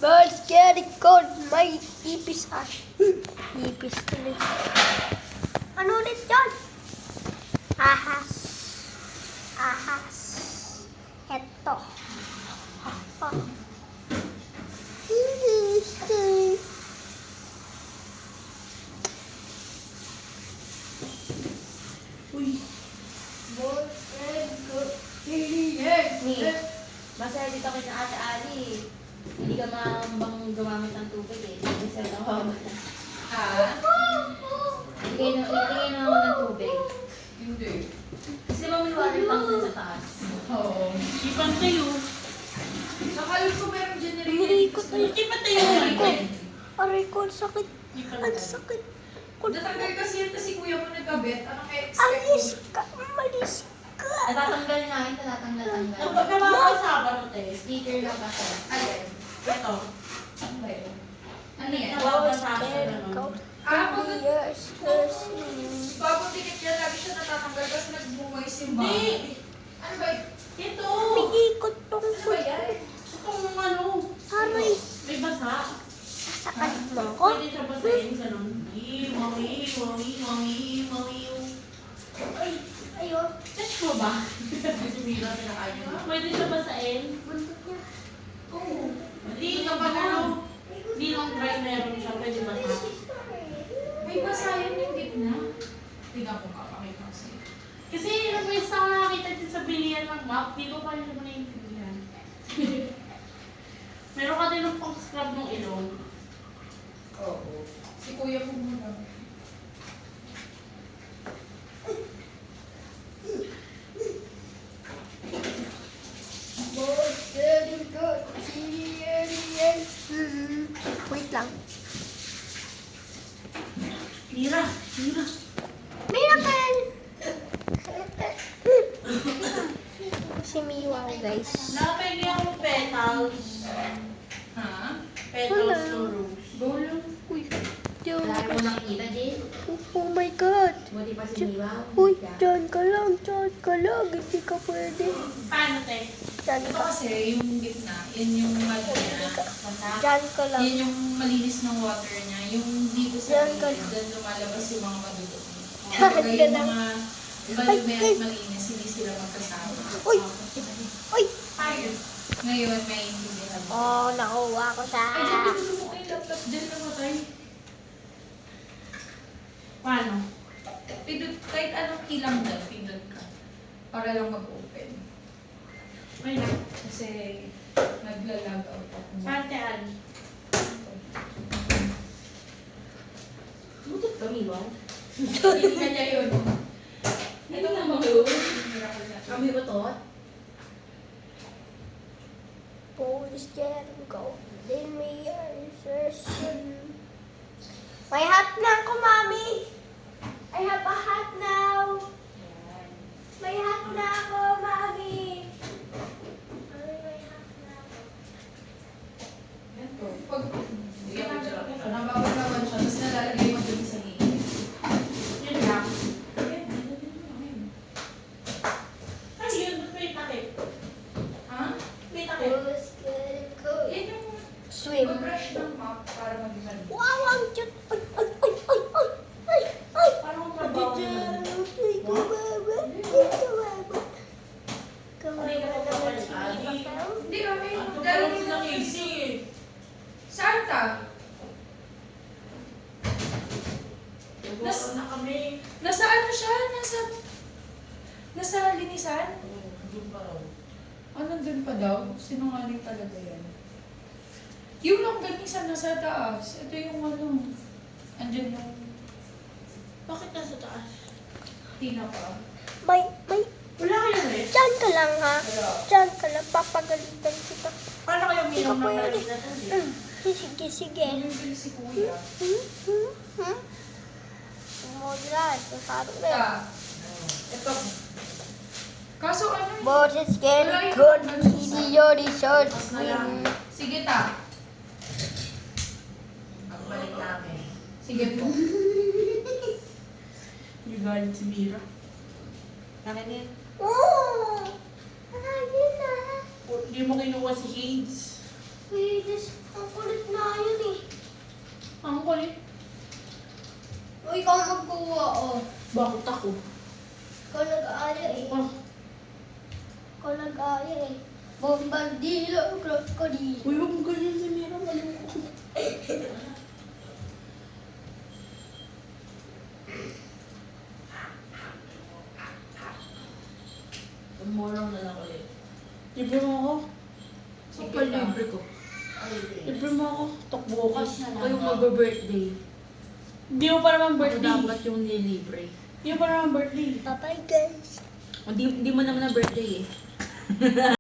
Birds getting cold. May ipis ah. Ipis tuloy. Ano ulit yun? Ahas. Ahas. Eto. Uy. Masaya dito kay na Ate Ali. Hindi ka bang gumamit ng tubig eh. Hindi sa'yo nakawag na. Ha? Hindi kayo naman ng tubig. Hindi. Kasi may water tank dun sa taas. Oo. Ipan tayo. Saka alam ko merong generator. Niliikot na yun. Ipan tayo. Aray ko, ang sakit. Ang sakit. Natanggal kasi yan kasi kuya mo nagkabit. Ano kaya expect Alis mo? ka. Malis ka. Natatanggal nga yun, natatanggal. Ang pagkakasama no, te. Sticker na pa siya. Alin? Ito. Ano ba yun? Ano yan? Birds getting cold. Years. Babundikit yan. Lagi siya natatanggal kasi nagbumoys yung bahay. Hindi. Ano ba yun? Ito. May ikot tong Ano ba yan? Itong ano. Aray. May basa. Sakit mo ko. Pwede siya basahin. Ganun. Wawi. Ay. Ayun. Touch mo ba? Si Mira, pinakain niya. Pwede siya basahin. Buntot niya. Oo. Hindi kapag ano. Hindi lang dry meron siya. Pwede basa. May basayan yung gitna. Tingnan ko kapakita ko sa'yo. Kasi ilang beses ako nakakita din sa bilihan ng map, di ko pa rin naman naiintindihan. Meron ka din ng pang-scrub ng ilong. Oo. Si kuya mo muna. Birds getting cold. Wait lang. Mira! Miracle! Si Miwa, guys. Nakapili ako petals. Ha? Petals Hello. ng rose. Golo. Uy, Diyan Wala mo ka. nakikita din. Oh my God. Buti pa si Miwa. Uy, dyan ka lang. Hindi ka pwede. Paano, te? Dyan Ito ka. kasi yung gitna, yan yung malinis. Dyan ka lang. Yan yung malinis ng water niya. Yung dito sa Yan ka. gilid, doon lumalabas yung mga madugot. Yan Kaya ka yung lang. mga balbe at malinis, hindi sila magkasama. Uy! Uy! Ayun. Ngayon, may intindihan mo. Oh, nakuha ko siya. Ay, dyan, dito mo kayo laptop. Dyan namatay. Paano? Pindot, kahit anong kilang dyan, pindot ka. Para lang mag-open. May na. Kasi nagla-log out ako. Paano, te, Ann? Butot ka, Miwa. Hindi ka niya yun. Ito na mga yun. Kami ba to? Police getting cold. Then we are insertion. May hat na ako, Mami. I have a hat now. May hat na ako, Mami. Mami, may hat na ako. Ito. Pag ginagawa ko siya, nababalawan siya, tapos nalalagay mo dun sa gilid. Yun lang. Ayan, nilagay mo lang yun. Ano yun? Ba't may takip? Ha? May takip. Police getting cold. Yan yung Swim. mag-brush ng map para mag-ibalik. Wow, ang cute. Ay. Parang trabaho naman. Ay, kawawa. Ay, kawawa. Hindi ka pa pala sa Ali. Hindi, okay. Ang Dahil tumalas yung ng AC eh. Saan ka? Nagwasan na kami. Nasa ano siya? Nasa linisan? Doon pa raw. Ah, nandun pa daw? Sinungaling talaga yan. Yung longganisan nasa taas. Ito yung ano. Andyan yung Bakit nasa taas? tinapa. May. Wala kayo rin? Diyan ka lang, ha? Wala. Diyan ka lang. Papagalitan kita. Paano kayo minum ng Hindi ka malamig na tubig? Sige. Bumibili si kuya. Umulan. Sabi mo. Ito. Ito. Kaso ano yun? Boses getting cold. Hindi yun resort. Mas na lang. Sige ta. Ang balik namin. Sige po. Yung galit si Mira. Akin yan. Oh! Ayun na. Hindi mo kinuha si Hades. Wait, this. Ako Ang kulit. O, ikaw magkuha, oh. Bakit ako? Ikaw nag-aaya eh. Oh. Ikaw nag-aaya eh. Bombardilo, crocodile. Uy, huwag mo ganyan si Mira. Malungkot. Tumulong na lang ulit. Libre mo ako. Sige Kapal pa. libre ko. Libre mo ako. Bukas Bukas. na lang. Ako yung mag-birthday. Hindi mo pa naman Ako birthday. dapat yung nilibre. Hindi mo pa naman birthday. Bye-bye, guys. Hindi mo naman na birthday eh.